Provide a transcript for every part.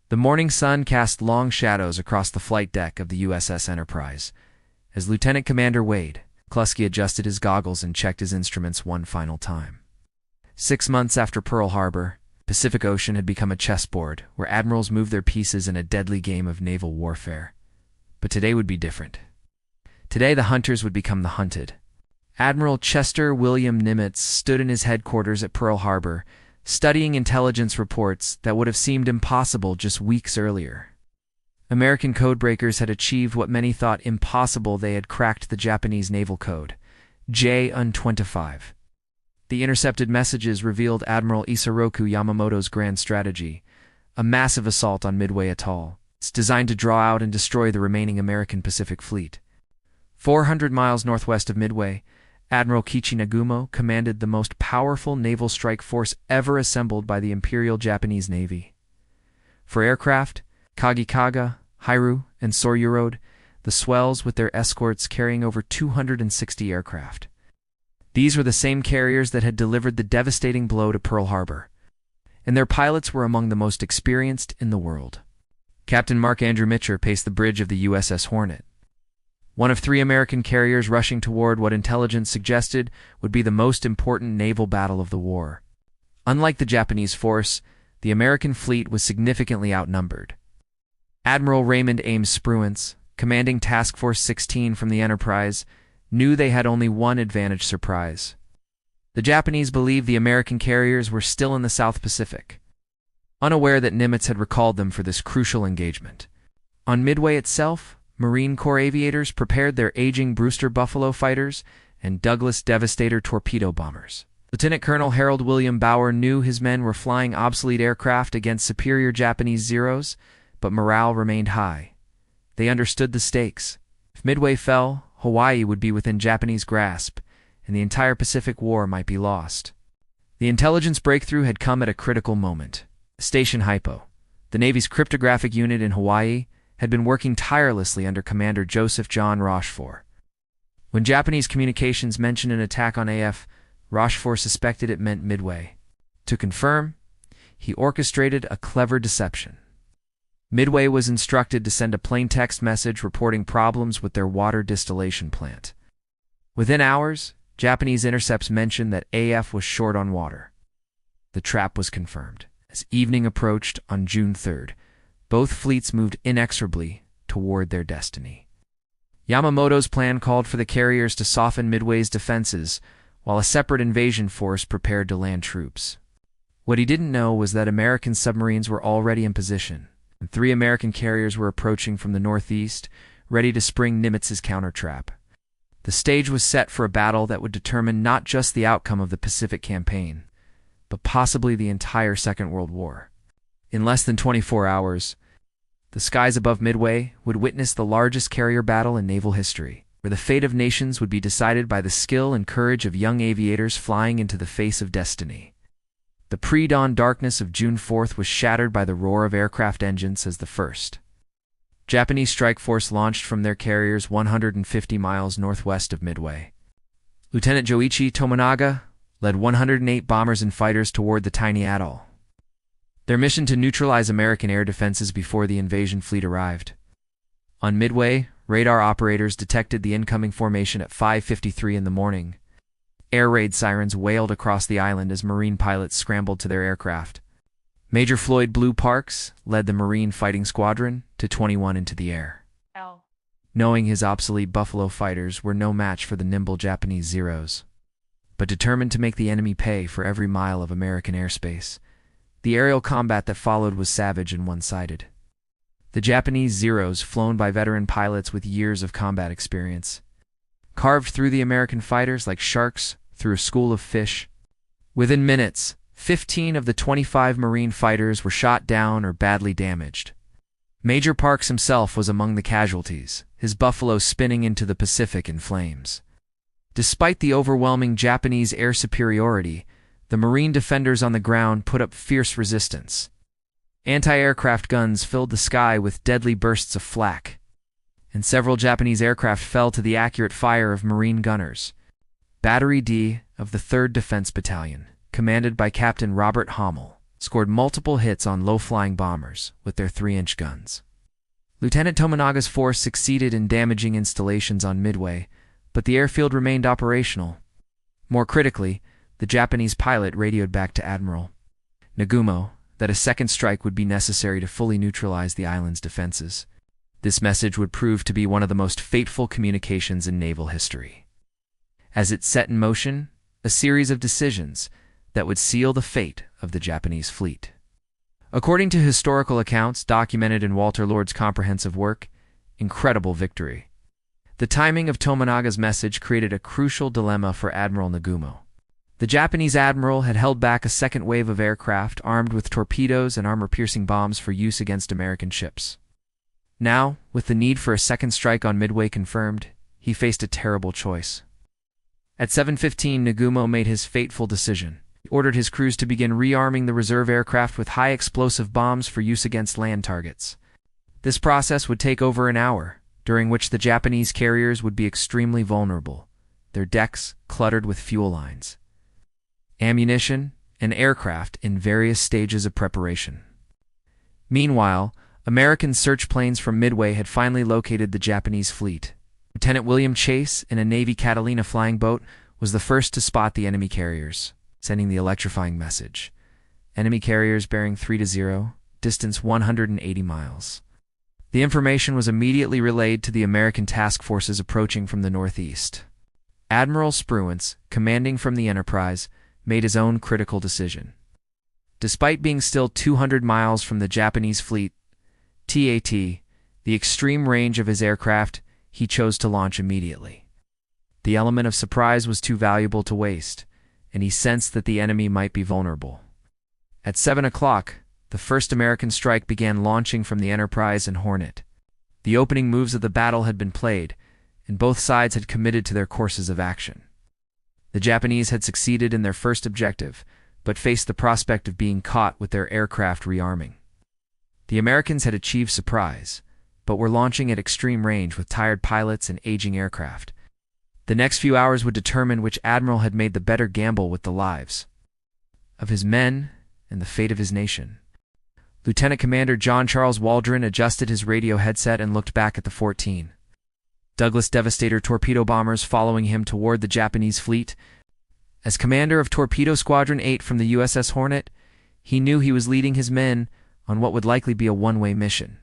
The morning sun cast long shadows across the flight deck of the USS Enterprise. As Lieutenant Commander Wade, Kluski adjusted his goggles and checked his instruments one final time. 6 months after Pearl Harbor, Pacific Ocean had become a chessboard where admirals moved their pieces in a deadly game of naval warfare. But today would be different. Today the hunters would become the hunted. Admiral Chester William Nimitz stood in his headquarters at Pearl Harbor, studying intelligence reports that would have seemed impossible just weeks earlier. American codebreakers had achieved what many thought impossible. They had cracked the Japanese naval code, J-25. The intercepted messages revealed Admiral Isoroku Yamamoto's grand strategy, a massive assault on Midway Atoll. It's designed to draw out and destroy the remaining American Pacific Fleet. 400 miles northwest of Midway, Admiral Kiichi Nagumo commanded the most powerful naval strike force ever assembled by the Imperial Japanese Navy. For aircraft, Kagikaga, Hairu, and Soryurode, the swells with their escorts carrying over 260 aircraft. These were the same carriers that had delivered the devastating blow to Pearl Harbor, and their pilots were among the most experienced in the world. Captain Mark Andrew Mitcher paced the bridge of the USS Hornet, one of 3 American carriers rushing toward what intelligence suggested would be the most important naval battle of the war. Unlike the Japanese force, the American fleet was significantly outnumbered. Admiral Raymond Ames Spruance, commanding Task Force 16 from the Enterprise, knew they had only one advantage: surprise. The Japanese believed the American carriers were still in the South Pacific, unaware that Nimitz had recalled them for this crucial engagement. On Midway itself, Marine Corps aviators prepared their aging Brewster Buffalo fighters and Douglas Devastator torpedo bombers. Lieutenant Colonel Harold William Bauer knew his men were flying obsolete aircraft against superior Japanese Zeros, but morale remained high. They understood the stakes. If Midway fell, Hawaii would be within Japanese grasp, and the entire Pacific War might be lost. The intelligence breakthrough had come at a critical moment. Station Hypo, the Navy's cryptographic unit in Hawaii, had been working tirelessly under Commander Joseph John Rochefort. When Japanese communications mentioned an attack on AF, Rochefort suspected it meant Midway. To confirm, he orchestrated a clever deception. Midway was instructed to send a plain text message reporting problems with their water distillation plant. Within hours, Japanese intercepts mentioned that AF was short on water. The trap was confirmed. As evening approached on June 3rd, both fleets moved inexorably toward their destiny. Yamamoto's plan called for the carriers to soften Midway's defenses, while a separate invasion force prepared to land troops. What he didn't know was that American submarines were already in position, and 3 American carriers were approaching from the northeast, ready to spring Nimitz's counter-trap. The stage was set for a battle that would determine not just the outcome of the Pacific Campaign, but possibly the entire Second World War. In less than 24 hours, the skies above Midway would witness the largest carrier battle in naval history, where the fate of nations would be decided by the skill and courage of young aviators flying into the face of destiny. The pre-dawn darkness of June 4th was shattered by the roar of aircraft engines as the first Japanese strike force launched from their carriers 150 miles northwest of Midway. Lieutenant Joichi Tomonaga led 108 bombers and fighters toward the tiny atoll, their mission to neutralize American air defenses before the invasion fleet arrived. On Midway, radar operators detected the incoming formation at 5:53 in the morning. Air raid sirens wailed across the island as Marine pilots scrambled to their aircraft. Major Floyd Blue Parks led the Marine Fighting Squadron to 21 into the air. Knowing his obsolete Buffalo fighters were no match for the nimble Japanese Zeros, but determined to make the enemy pay for every mile of American airspace, the aerial combat that followed was savage and one-sided. The Japanese Zeros, flown by veteran pilots with years of combat experience, carved through the American fighters like sharks through a school of fish. Within minutes, 15 of the 25 Marine fighters were shot down or badly damaged. Major Parks himself was among the casualties, his Buffalo spinning into the Pacific in flames. Despite the overwhelming Japanese air superiority, the Marine defenders on the ground put up fierce resistance. Anti-aircraft guns filled the sky with deadly bursts of flak, and several Japanese aircraft fell to the accurate fire of Marine gunners. Battery D of the 3rd Defense Battalion, commanded by Captain Robert Hommel, scored multiple hits on low-flying bombers with their 3-inch guns. Lieutenant Tomonaga's force succeeded in damaging installations on Midway, but the airfield remained operational. More critically, the Japanese pilot radioed back to Admiral Nagumo that a second strike would be necessary to fully neutralize the island's defenses. This message would prove to be one of the most fateful communications in naval history, as it set in motion a series of decisions that would seal the fate of the Japanese fleet. According to historical accounts documented in Walter Lord's comprehensive work, Incredible Victory, the timing of Tomonaga's message created a crucial dilemma for Admiral Nagumo. The Japanese admiral had held back a second wave of aircraft armed with torpedoes and armor-piercing bombs for use against American ships. Now, with the need for a second strike on Midway confirmed, he faced a terrible choice. At 7:15, Nagumo made his fateful decision. He ordered his crews to begin rearming the reserve aircraft with high-explosive bombs for use against land targets. This process would take over an hour, during which the Japanese carriers would be extremely vulnerable, their decks cluttered with fuel lines, ammunition, and aircraft in various stages of preparation. Meanwhile, American search planes from Midway had finally located the Japanese fleet. Lieutenant William Chase, in a Navy Catalina flying boat, was the first to spot the enemy carriers, sending the electrifying message. Enemy carriers bearing 3-0, distance 180 miles. The information was immediately relayed to the American task forces approaching from the northeast. Admiral Spruance, commanding from the Enterprise, made his own critical decision. Despite being still 200 miles from the Japanese fleet, the extreme range of his aircraft, he chose to launch immediately. The element of surprise was too valuable to waste, and he sensed that the enemy might be vulnerable. At 7 o'clock, the first American strike began launching from the Enterprise and Hornet. The opening moves of the battle had been played, and both sides had committed to their courses of action. The Japanese had succeeded in their first objective, but faced the prospect of being caught with their aircraft rearming. The Americans had achieved surprise, but were launching at extreme range with tired pilots and aging aircraft. The next few hours would determine which admiral had made the better gamble with the lives of his men and the fate of his nation. Lieutenant Commander John Charles Waldron adjusted his radio headset and looked back at the 14 Douglas Devastator torpedo bombers following him toward the Japanese fleet. As commander of Torpedo Squadron 8 from the USS Hornet, he knew he was leading his men on what would likely be a one-way mission.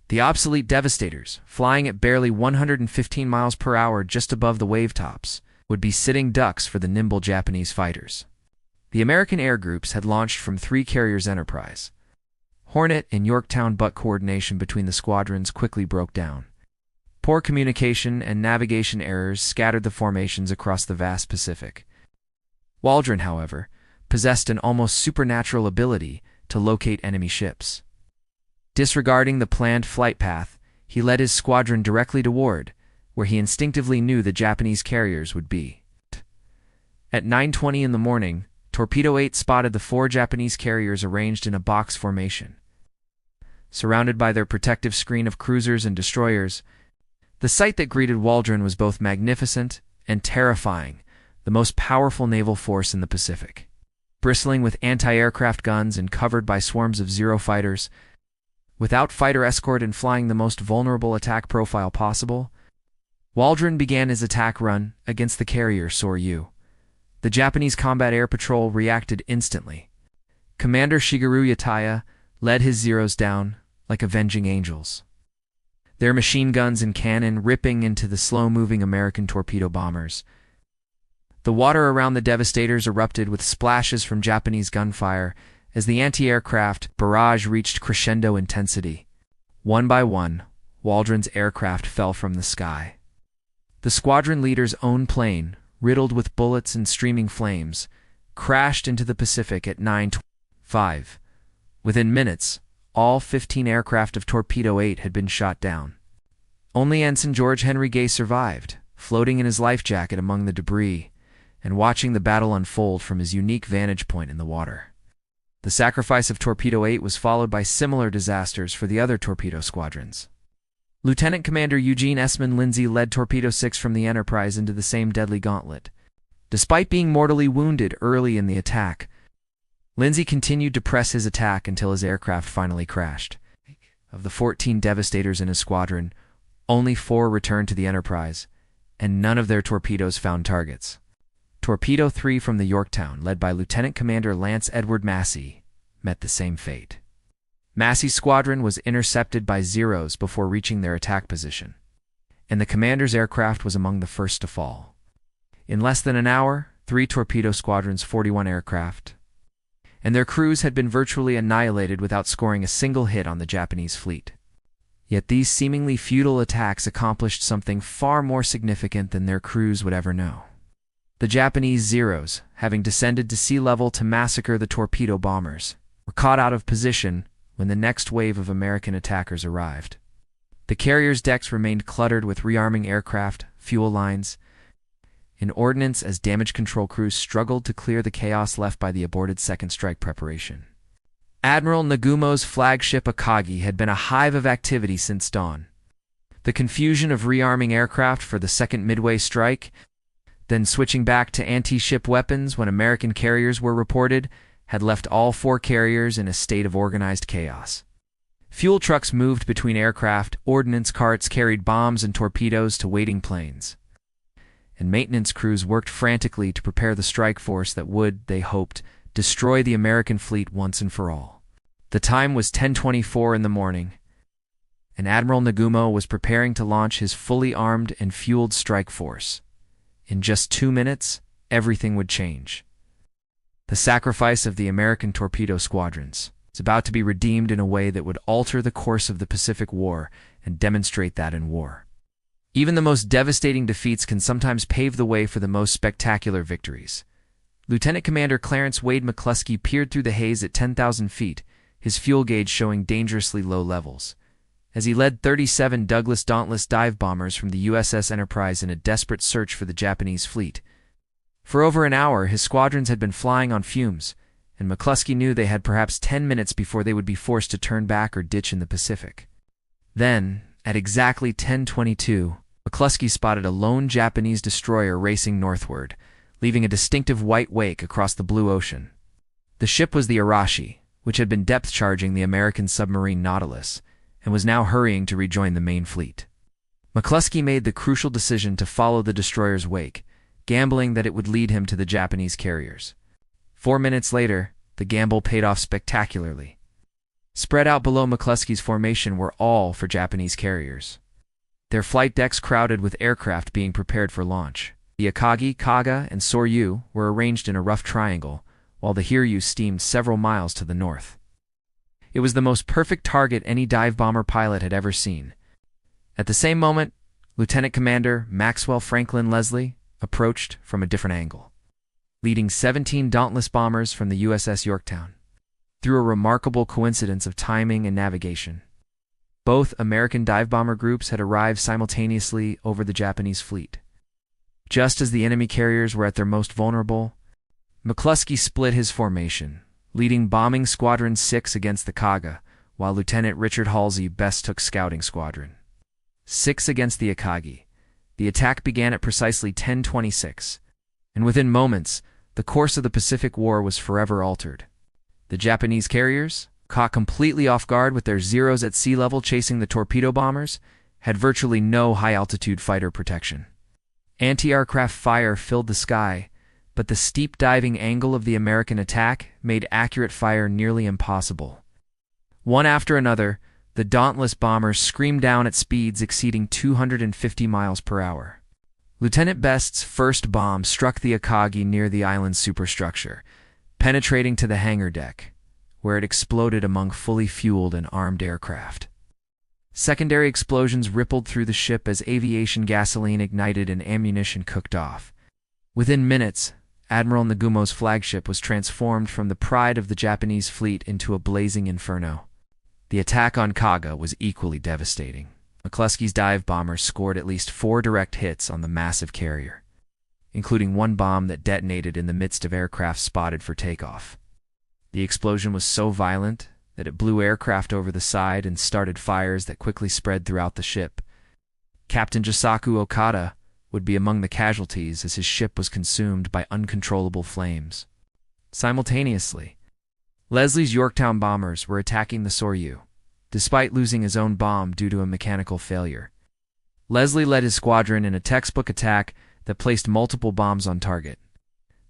The obsolete Devastators, flying at barely 115 miles per hour just above the wave tops, would be sitting ducks for the nimble Japanese fighters. The American air groups had launched from 3 carriers Enterprise. Hornet and Yorktown, but coordination between the squadrons quickly broke down. Poor communication and navigation errors scattered the formations across the vast Pacific. Waldron, however, possessed an almost supernatural ability to locate enemy ships. Disregarding the planned flight path, he led his squadron directly toward where he instinctively knew the Japanese carriers would be. At 9:20 in the morning, Torpedo 8 spotted the 4 Japanese carriers arranged in a box formation. Surrounded by their protective screen of cruisers and destroyers, the sight that greeted Waldron was both magnificent and terrifying, the most powerful naval force in the Pacific. Bristling with anti-aircraft guns and covered by swarms of Zero fighters, without fighter escort and flying the most vulnerable attack profile possible, Waldron began his attack run against the carrier Soryu. The Japanese Combat Air Patrol reacted instantly. Commander Shigeru Yataya led his Zeros down like avenging angels, their machine guns and cannon ripping into the slow-moving American torpedo bombers. The water around the Devastators erupted with splashes from Japanese gunfire as the anti-aircraft barrage reached crescendo intensity. One by one, Waldron's aircraft fell from the sky. The squadron leader's own plane, riddled with bullets and streaming flames, crashed into the Pacific at 9:05. Within minutes, all 15 aircraft of Torpedo 8 had been shot down. Only Ensign George Henry Gay survived, floating in his life jacket among the debris, and watching the battle unfold from his unique vantage point in the water. The sacrifice of Torpedo 8 was followed by similar disasters for the other torpedo squadrons. Lieutenant Commander Eugene Esmond Lindsay led Torpedo 6 from the Enterprise into the same deadly gauntlet. Despite being mortally wounded early in the attack, Lindsay continued to press his attack until his aircraft finally crashed. Of the 14 devastators in his squadron, only 4 returned to the Enterprise, and none of their torpedoes found targets. Torpedo 3 from the Yorktown, led by Lieutenant Commander Lance Edward Massey, met the same fate. Massey's squadron was intercepted by Zeros before reaching their attack position, and the commander's aircraft was among the first to fall. In less than an hour, 3 torpedo squadrons, 41 aircraft, and their crews had been virtually annihilated without scoring a single hit on the Japanese fleet. Yet these seemingly futile attacks accomplished something far more significant than their crews would ever know. The Japanese Zeros, having descended to sea level to massacre the torpedo bombers, were caught out of position when the next wave of American attackers arrived. The carriers' decks remained cluttered with rearming aircraft, fuel lines, and ordnance as damage control crews struggled to clear the chaos left by the aborted second strike preparation. Admiral Nagumo's flagship Akagi had been a hive of activity since dawn. The confusion of rearming aircraft for the second Midway strike, then switching back to anti-ship weapons when American carriers were reported, had left all 4 carriers in a state of organized chaos. Fuel trucks moved between aircraft, ordnance carts carried bombs and torpedoes to waiting planes, and maintenance crews worked frantically to prepare the strike force that would, they hoped, destroy the American fleet once and for all. The time was 10:24 in the morning, and Admiral Nagumo was preparing to launch his fully armed and fueled strike force. In just 2 minutes, everything would change. The sacrifice of the American torpedo squadrons was about to be redeemed in a way that would alter the course of the Pacific War and demonstrate that in war, even the most devastating defeats can sometimes pave the way for the most spectacular victories. Lieutenant Commander Clarence Wade McCluskey peered through the haze at 10,000 feet, his fuel gauge showing dangerously low levels, as he led 37 Douglas Dauntless dive bombers from the USS Enterprise in a desperate search for the Japanese fleet. For over an hour, his squadrons had been flying on fumes, and McCluskey knew they had perhaps 10 minutes before they would be forced to turn back or ditch in the Pacific. Then, at exactly 10:22, McCluskey spotted a lone Japanese destroyer racing northward, leaving a distinctive white wake across the blue ocean. The ship was the Arashi, which had been depth charging the American submarine Nautilus, and was now hurrying to rejoin the main fleet. McCluskey made the crucial decision to follow the destroyer's wake, gambling that it would lead him to the Japanese carriers. 4 minutes later, the gamble paid off spectacularly. Spread out below McCluskey's formation were all 4 Japanese carriers, their flight decks crowded with aircraft being prepared for launch. The Akagi, Kaga, and Soryu were arranged in a rough triangle, while the Hiryu steamed several miles to the north. It was the most perfect target any dive bomber pilot had ever seen. At the same moment, Lieutenant Commander Maxwell Franklin Leslie approached from a different angle, leading 17 Dauntless bombers from the USS Yorktown. Through a remarkable coincidence of timing and navigation, both American dive bomber groups had arrived simultaneously over the Japanese fleet. Just as the enemy carriers were at their most vulnerable, McCluskey split his formation, leading Bombing Squadron 6 against the Kaga, while Lieutenant Richard Halsey best took Scouting Squadron 6 against the Akagi. The attack began at precisely 10:26, and within moments, the course of the Pacific War was forever altered. The Japanese carriers, caught completely off guard with their Zeros at sea level chasing the torpedo bombers, had virtually no high-altitude fighter protection. Anti-aircraft fire filled the sky, but the steep diving angle of the American attack made accurate fire nearly impossible. One after another, the Dauntless bombers screamed down at speeds exceeding 250 miles per hour. Lieutenant Best's first bomb struck the Akagi near the island's superstructure, penetrating to the hangar deck, where it exploded among fully fueled and armed aircraft. Secondary explosions rippled through the ship as aviation gasoline ignited and ammunition cooked off. Within minutes, Admiral Nagumo's flagship was transformed from the pride of the Japanese fleet into a blazing inferno. The attack on Kaga was equally devastating. McCluskey's dive bombers scored at least 4 direct hits on the massive carrier, including one bomb that detonated in the midst of aircraft spotted for takeoff. The explosion was so violent that it blew aircraft over the side and started fires that quickly spread throughout the ship. Captain Jisaku Okada would be among the casualties as his ship was consumed by uncontrollable flames. Simultaneously, Leslie's Yorktown bombers were attacking the Soryu, despite losing his own bomb due to a mechanical failure. Leslie led his squadron in a textbook attack that placed multiple bombs on target.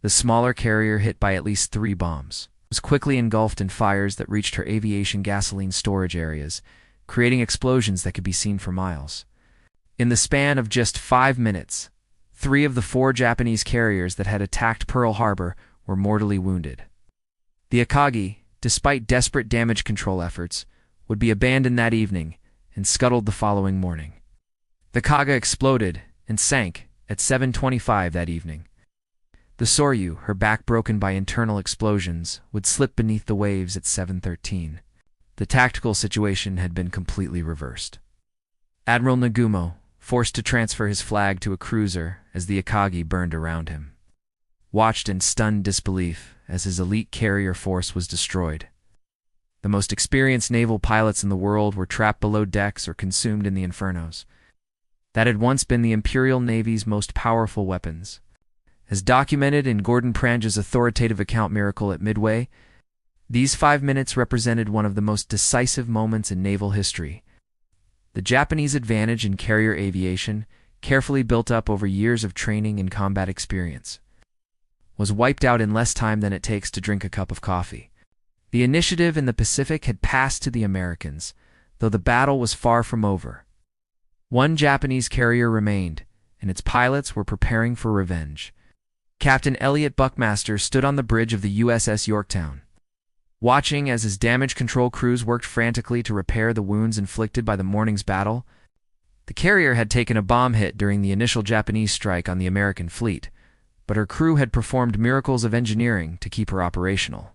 The smaller carrier, hit by at least 3 bombs, was quickly engulfed in fires that reached her aviation gasoline storage areas, creating explosions that could be seen for miles. In the span of just 5 minutes, 3 of the 4 Japanese carriers that had attacked Pearl Harbor were mortally wounded. The Akagi, despite desperate damage control efforts, would be abandoned that evening and scuttled the following morning. The Kaga exploded and sank at 7:25 that evening. The Soryu, her back broken by internal explosions, would slip beneath the waves at 7:13. The tactical situation had been completely reversed. Admiral Nagumo, forced to transfer his flag to a cruiser as the Akagi burned around him, watched in stunned disbelief as his elite carrier force was destroyed. The most experienced naval pilots in the world were trapped below decks or consumed in the infernos. That had once been the Imperial Navy's most powerful weapons. As documented in Gordon Prange's authoritative account Miracle at Midway, these 5 minutes represented one of the most decisive moments in naval history. The Japanese advantage in carrier aviation, carefully built up over years of training and combat experience, was wiped out in less time than it takes to drink a cup of coffee. The initiative in the Pacific had passed to the Americans, though the battle was far from over. One Japanese carrier remained, and its pilots were preparing for revenge. Captain Elliot Buckmaster stood on the bridge of the USS Yorktown, watching as his damage control crews worked frantically to repair the wounds inflicted by the morning's battle. The carrier had taken a bomb hit during the initial Japanese strike on the American fleet, but her crew had performed miracles of engineering to keep her operational.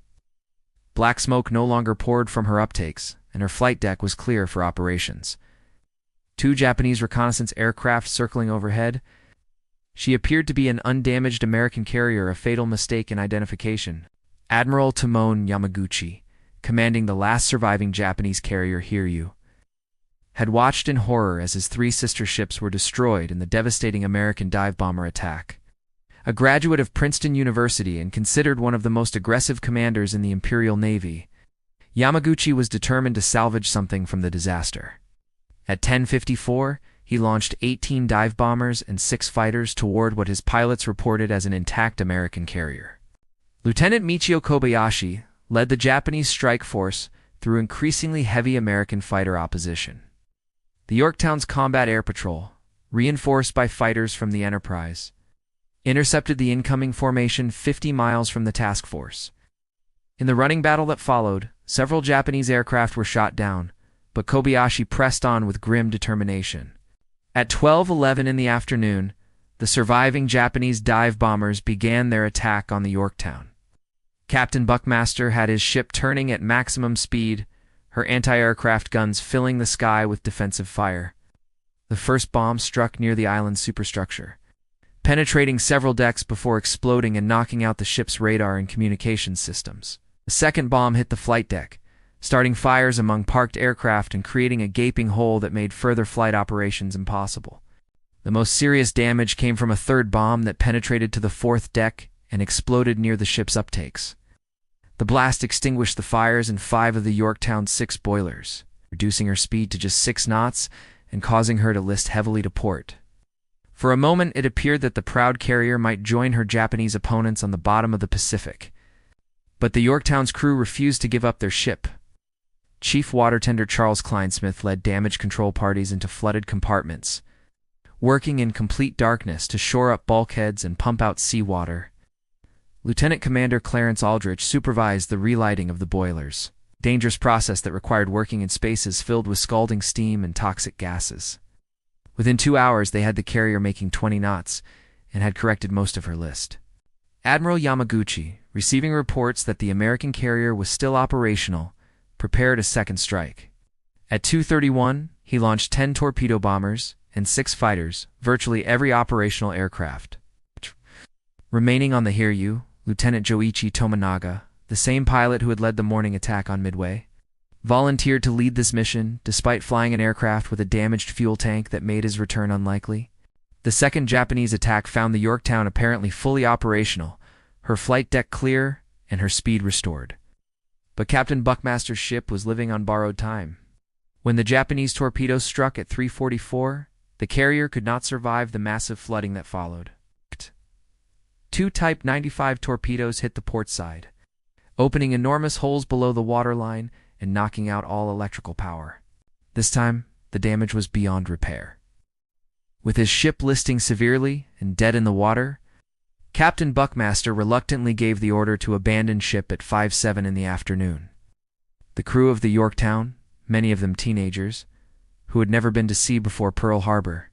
Black smoke no longer poured from her uptakes, and her flight deck was clear for operations. 2 Japanese reconnaissance aircraft circling overhead. She appeared to be an undamaged American carrier, a fatal mistake in identification. Admiral Tomoe Yamaguchi, commanding the last surviving Japanese carrier Hiryu, had watched in horror as his 3 sister ships were destroyed in the devastating American dive bomber attack. A graduate of Princeton University and considered one of the most aggressive commanders in the Imperial Navy, Yamaguchi was determined to salvage something from the disaster. At 10:54, he launched 18 dive bombers and 6 fighters toward what his pilots reported as an intact American carrier. Lieutenant Michio Kobayashi led the Japanese strike force through increasingly heavy American fighter opposition. The Yorktown's combat air patrol, reinforced by fighters from the Enterprise, intercepted the incoming formation 50 miles from the task force. In the running battle that followed, several Japanese aircraft were shot down, but Kobayashi pressed on with grim determination. At 12:11 in the afternoon, the surviving Japanese dive bombers began their attack on the Yorktown. Captain Buckmaster had his ship turning at maximum speed, her anti-aircraft guns filling the sky with defensive fire. The first bomb struck near the island's superstructure, penetrating several decks before exploding and knocking out the ship's radar and communications systems. The second bomb hit the flight deck, starting fires among parked aircraft and creating a gaping hole that made further flight operations impossible. The most serious damage came from a third bomb that penetrated to the 4th deck and exploded near the ship's uptakes. The blast extinguished the fires in 5 of the Yorktown's 6 boilers, reducing her speed to just 6 knots and causing her to list heavily to port. For a moment, it appeared that the proud carrier might join her Japanese opponents on the bottom of the Pacific. But the Yorktown's crew refused to give up their ship. Chief Watertender Charles Kleinsmith led damage control parties into flooded compartments, working in complete darkness to shore up bulkheads and pump out seawater. Lieutenant Commander Clarence Aldrich supervised the relighting of the boilers, a dangerous process that required working in spaces filled with scalding steam and toxic gases. Within 2 hours, they had the carrier making 20 knots and had corrected most of her list. Admiral Yamaguchi, receiving reports that the American carrier was still operational, prepared a second strike. At 2:31, he launched 10 torpedo bombers and 6 fighters, virtually every operational aircraft. Remaining on the Hiryu, Lieutenant Joichi Tominaga, the same pilot who had led the morning attack on Midway, volunteered to lead this mission despite flying an aircraft with a damaged fuel tank that made his return unlikely. The second Japanese attack found the Yorktown apparently fully operational, her flight deck clear, and her speed restored. But Captain Buckmaster's ship was living on borrowed time. When the Japanese torpedoes struck at 3:44, the carrier could not survive the massive flooding that followed. Two Type 95 torpedoes hit the port side, opening enormous holes below the waterline and knocking out all electrical power. This time, the damage was beyond repair. With his ship listing severely and dead in the water, Captain Buckmaster reluctantly gave the order to abandon ship at 5:07 in the afternoon. The crew of the Yorktown, many of them teenagers, who had never been to sea before Pearl Harbor,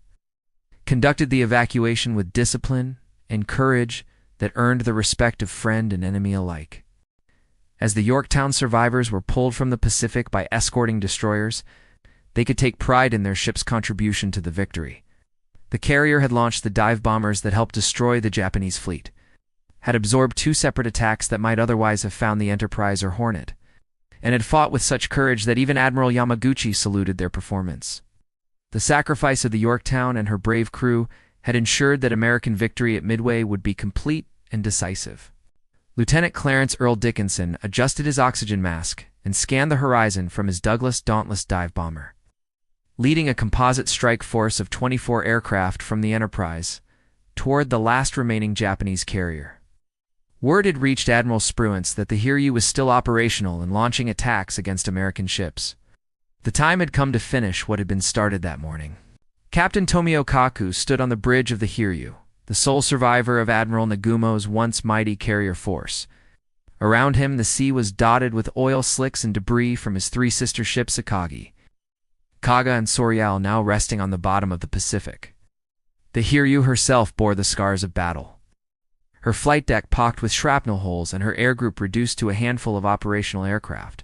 conducted the evacuation with discipline and courage that earned the respect of friend and enemy alike. As the Yorktown survivors were pulled from the Pacific by escorting destroyers, they could take pride in their ship's contribution to the victory. The carrier had launched the dive bombers that helped destroy the Japanese fleet, had absorbed two separate attacks that might otherwise have found the Enterprise or Hornet, and had fought with such courage that even Admiral Yamaguchi saluted their performance. The sacrifice of the Yorktown and her brave crew had ensured that American victory at Midway would be complete and decisive. Lieutenant Clarence Earl Dickinson adjusted his oxygen mask and scanned the horizon from his Douglas Dauntless dive bomber. Leading a composite strike force of 24 aircraft from the Enterprise toward the last remaining Japanese carrier. Word had reached Admiral Spruance that the Hiryu was still operational and launching attacks against American ships. The time had come to finish what had been started that morning. Captain Tomio Kaku stood on the bridge of the Hiryu, the sole survivor of Admiral Nagumo's once mighty carrier force. Around him, the sea was dotted with oil slicks and debris from his three sister ships Akagi, Kaga, and Sorial, now resting on the bottom of the Pacific. The Hiryu herself bore the scars of battle. Her flight deck pocked with shrapnel holes and her air group reduced to a handful of operational aircraft.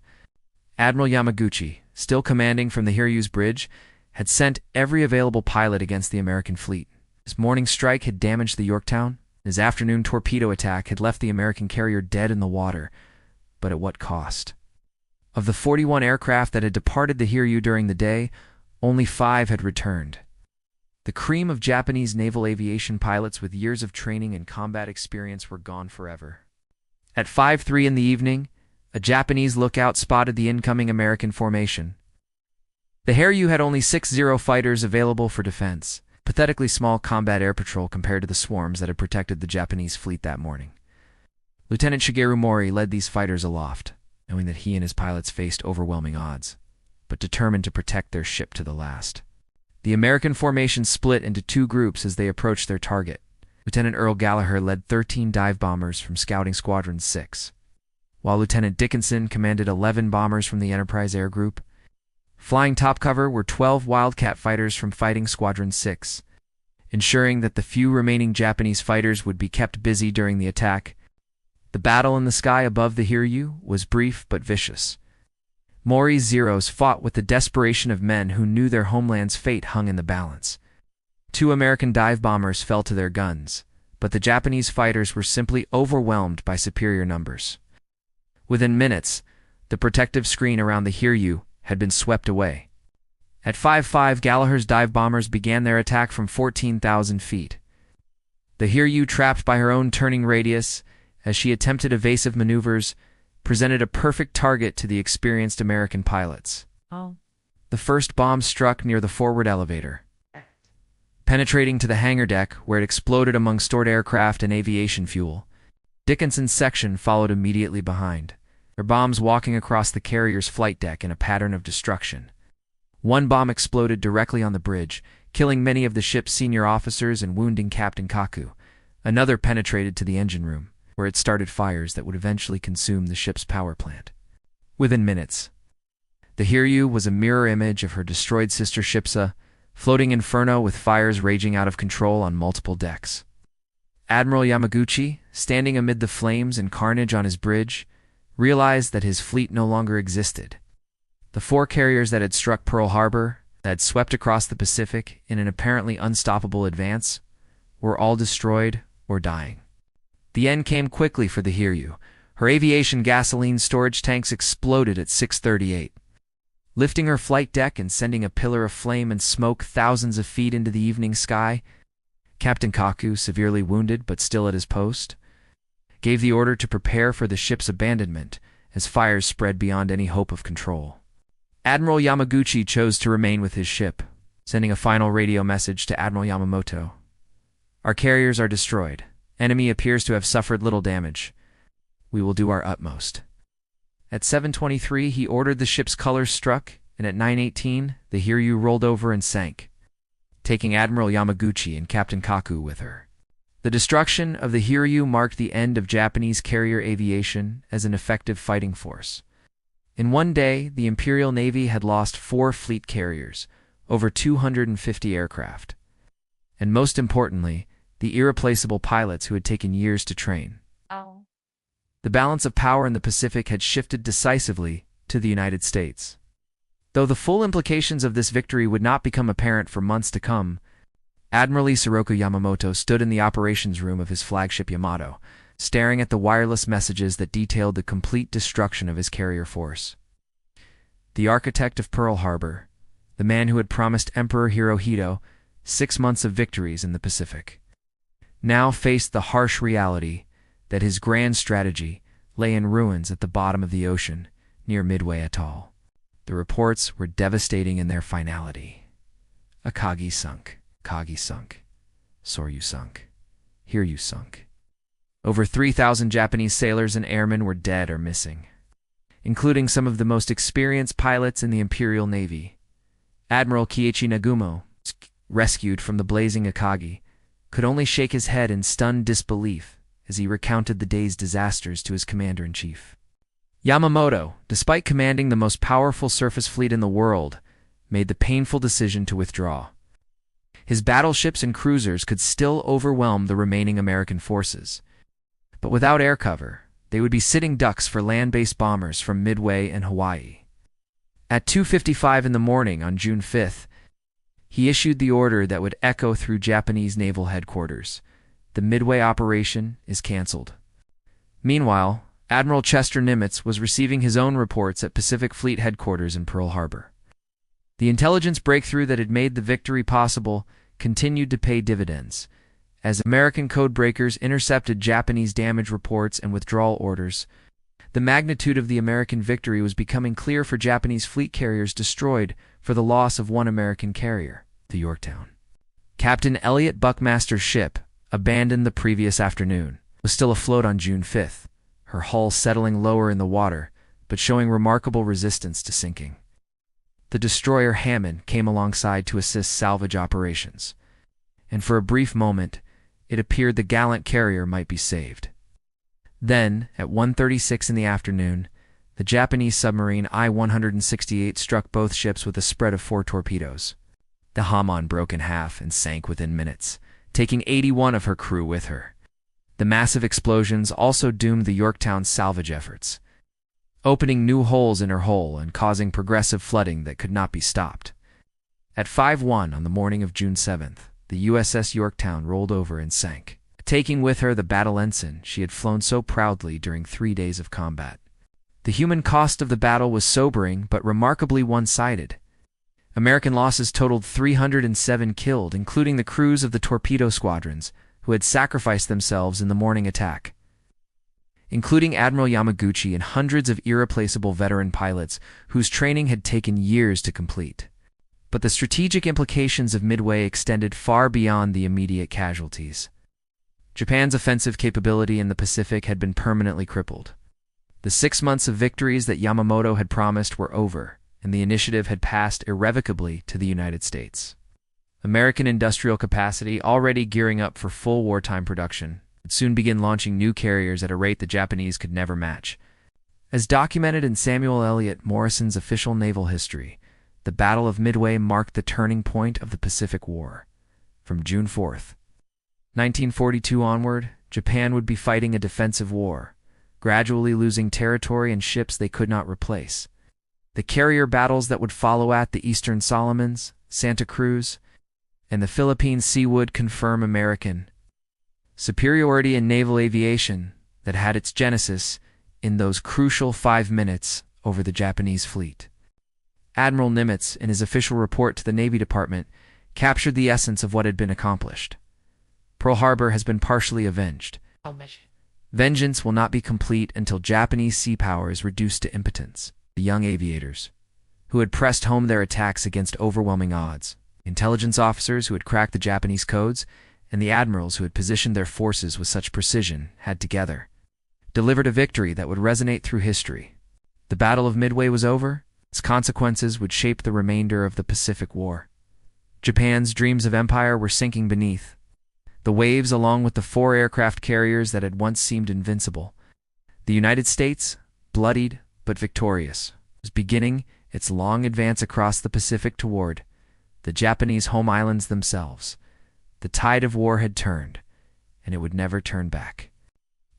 Admiral Yamaguchi, still commanding from the Hiryu's bridge, had sent every available pilot against the American fleet. His morning strike had damaged the Yorktown. His afternoon torpedo attack had left the American carrier dead in the water, but at what cost? Of the 41 aircraft that had departed the Hiryu during the day, only 5 had returned. The cream of Japanese naval aviation pilots with years of training and combat experience were gone forever. At 5:03 in the evening, a Japanese lookout spotted the incoming American formation. The Hiryu had only 60 fighters available for defense, pathetically small combat air patrol compared to the swarms that had protected the Japanese fleet that morning. Lieutenant Shigeru Mori led these fighters aloft, knowing that he and his pilots faced overwhelming odds, but determined to protect their ship to the last. The American formation split into 2 groups as they approached their target. Lieutenant Earl Gallagher led 13 dive bombers from Scouting Squadron 6, while Lieutenant Dickinson commanded 11 bombers from the Enterprise Air Group. Flying top cover were 12 Wildcat fighters from Fighting Squadron 6, ensuring that the few remaining Japanese fighters would be kept busy during the attack. The battle in the sky above the Hiryu was brief but vicious. Mori's Zeros fought with the desperation of men who knew their homeland's fate hung in the balance. 2 American dive bombers fell to their guns, but the Japanese fighters were simply overwhelmed by superior numbers. Within minutes, the protective screen around the Hiryu had been swept away. At 5:05, Gallagher's dive bombers began their attack from 14,000 feet. The Hiryu, trapped by her own turning radius, as she attempted evasive maneuvers, presented a perfect target to the experienced American pilots. The first bomb struck near the forward elevator, penetrating to the hangar deck where it exploded among stored aircraft and aviation fuel. Dickinson's section followed immediately behind, their bombs walking across the carrier's flight deck in a pattern of destruction. One bomb exploded directly on the bridge, killing many of the ship's senior officers and wounding Captain Kaku. Another penetrated to the engine room, where it started fires that would eventually consume the ship's power plant. Within minutes, the Hiryu was a mirror image of her destroyed sister ships, a floating inferno with fires raging out of control on multiple decks. Admiral Yamaguchi, standing amid the flames and carnage on his bridge, realized that his fleet no longer existed. The 4 carriers that had struck Pearl Harbor, that had swept across the Pacific in an apparently unstoppable advance, were all destroyed or dying. The end came quickly for the Hiryu. Her aviation gasoline storage tanks exploded at 6:38, lifting her flight deck and sending a pillar of flame and smoke thousands of feet into the evening sky. Captain Kaku, severely wounded but still at his post, gave the order to prepare for the ship's abandonment as fires spread beyond any hope of control. Admiral Yamaguchi chose to remain with his ship, sending a final radio message to Admiral Yamamoto. "Our carriers are destroyed. Enemy appears to have suffered little damage. We will do our utmost." At 7:23, he ordered the ship's colors struck, and at 9:18, the Hiryu rolled over and sank, taking Admiral Yamaguchi and Captain Kaku with her. The destruction of the Hiryu marked the end of Japanese carrier aviation as an effective fighting force. In one day, the Imperial Navy had lost 4 fleet carriers, over 250 aircraft, and most importantly, the irreplaceable pilots who had taken years to train. The balance of power in the Pacific had shifted decisively to the United States. Though the full implications of this victory would not become apparent for months to come, Admiral Isoroku Yamamoto stood in the operations room of his flagship Yamato, staring at the wireless messages that detailed the complete destruction of his carrier force. The architect of Pearl Harbor, the man who had promised Emperor Hirohito 6 months of victories in the Pacific, now faced the harsh reality that his grand strategy lay in ruins at the bottom of the ocean near Midway Atoll. The reports were devastating in their finality. Akagi sunk, Kagi sunk, Soryu sunk, Hiryu sunk. Over 3,000 Japanese sailors and airmen were dead or missing, including some of the most experienced pilots in the Imperial Navy. Admiral Kiichi Nagumo, rescued from the blazing Akagi, could only shake his head in stunned disbelief as he recounted the day's disasters to his commander-in-chief. Yamamoto, despite commanding the most powerful surface fleet in the world, made the painful decision to withdraw. His battleships and cruisers could still overwhelm the remaining American forces, but without air cover, they would be sitting ducks for land-based bombers from Midway and Hawaii. At 2:55 in the morning on June 5th, he issued the order that would echo through Japanese naval headquarters. The Midway operation is canceled. Meanwhile, Admiral Chester Nimitz was receiving his own reports at Pacific Fleet headquarters in Pearl Harbor. The intelligence breakthrough that had made the victory possible continued to pay dividends, as American codebreakers intercepted Japanese damage reports and withdrawal orders. The magnitude of the American victory was becoming clear for Japanese fleet carriers destroyed for the loss of one American carrier, the Yorktown. Captain Elliot Buckmaster's ship, abandoned the previous afternoon, was still afloat on June 5th, her hull settling lower in the water, but showing remarkable resistance to sinking. The destroyer Hammond came alongside to assist salvage operations, and for a brief moment, it appeared the gallant carrier might be saved. Then, at 1:36 in the afternoon, the Japanese submarine I-168 struck both ships with a spread of 4 torpedoes. The Hamon broke in half and sank within minutes, taking 81 of her crew with her. The massive explosions also doomed the Yorktown's salvage efforts, opening new holes in her hull and causing progressive flooding that could not be stopped. At 5:01 on the morning of June 7th, the USS Yorktown rolled over and sank, taking with her the battle ensign she had flown so proudly during 3 days of combat. The human cost of the battle was sobering but remarkably one-sided. American losses totaled 307 killed, including the crews of the torpedo squadrons, who had sacrificed themselves in the morning attack, including Admiral Yamaguchi and hundreds of irreplaceable veteran pilots whose training had taken years to complete. But the strategic implications of Midway extended far beyond the immediate casualties. Japan's offensive capability in the Pacific had been permanently crippled. The 6 months of victories that Yamamoto had promised were over, and the initiative had passed irrevocably to the United States. American industrial capacity, already gearing up for full wartime production, would soon begin launching new carriers at a rate the Japanese could never match. As documented in Samuel Eliot Morrison's official naval history, the Battle of Midway marked the turning point of the Pacific War. From June 4th, 1942 onward, Japan would be fighting a defensive war, gradually losing territory and ships they could not replace. The carrier battles that would follow at the Eastern Solomons, Santa Cruz, and the Philippine Sea would confirm American superiority in naval aviation that had its genesis in those crucial 5 minutes over the Japanese fleet. Admiral Nimitz, in his official report to the Navy Department, captured the essence of what had been accomplished. Pearl Harbor has been partially avenged. Vengeance will not be complete until Japanese sea power is reduced to impotence. The young aviators, who had pressed home their attacks against overwhelming odds, intelligence officers who had cracked the Japanese codes, and the admirals who had positioned their forces with such precision, had together delivered a victory that would resonate through history. The Battle of Midway was over. Its consequences would shape the remainder of the Pacific War. Japan's dreams of empire were sinking beneath the waves, along with the 4 aircraft carriers that had once seemed invincible. The United States, bloodied but victorious, was beginning its long advance across the Pacific toward the Japanese home islands themselves. The tide of war had turned, and it would never turn back.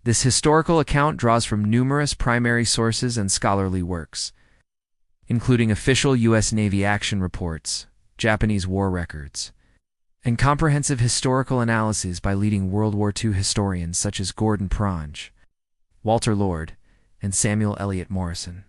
This historical account draws from numerous primary sources and scholarly works, including official U.S. Navy action reports, Japanese war records, and comprehensive historical analyses by leading World War II historians such as Gordon Pronge, Walter Lord, and Samuel Eliot Morison.